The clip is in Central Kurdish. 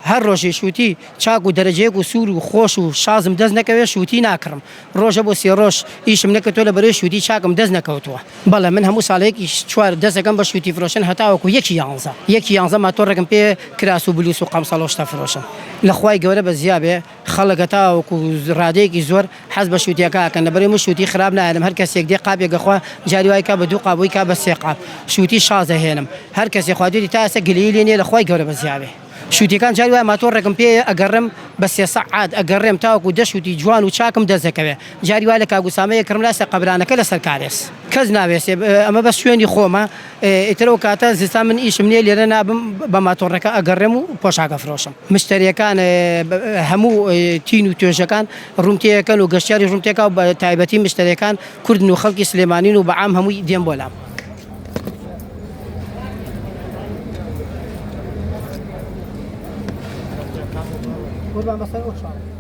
هەر ڕۆژێ شووتی چاک و دەرەجەیەک و سوور و خۆش و شازم دەست نەکەوێت شووتی ناکڕم ڕۆژە بۆ سێ ڕۆژ ئیشم نەکەوتۆ لە بەرەوەی شووتی چاکم دەست نەکەوتووە بەڵێ من هەموو ساڵەیەکی چوار دەستەکەم بە شووتی فرۆشن هەتاوەکو یەکی یانزە ماتۆڕێکم پێ کراس و بلوس و قەمسەڵ و شتە فرۆشم لەخوای گەورە بە زیابێ خەڵک هەتاوەکو ڕادەیەکی زۆر حەز بە شووتیەکەکەن لەبەرەوەی من شووتی خراپ نایەنم هەر کەسێک دێ قاپێکەخوا جاری وای کا بە دوو قابووی کا بە سێ قاپ شووتی شازە هێنم هەر کەسێک خوا دووری تا ئێستا گلەیی لێ نییە لەخوای گەورە بە زیابێ شووتیەکان جاری وای ماتۆڕێکم پێ ئەگەڕم بە 3 سەعات ئەگەڕێم تاوەکو دەشوتی جوان و چاکم دەست دەکەوێت جاری وای لە کاگوسامەیە کڕم لاسە قەبرانەکە لەسەر کارێس کەس ناوێسێ ئەمە بە شوێنی خۆمە ئیترەوە کاتە زستان من ئیشم نییە لێرە نابم بە ماتۆڕەکە ئەگەڕێم و پۆشاکە فرۆشم مشتریەکان هەموو تین و توێژەکان ڕوونتیەکەن و گەشتیاری ڕوونتێکا و بە تایبەتی مشتریەکان کوردن و خەڵکی سلێمانین و بەعام هەمووی دێن بۆ لام قربان بەسەر ئەو شاڵ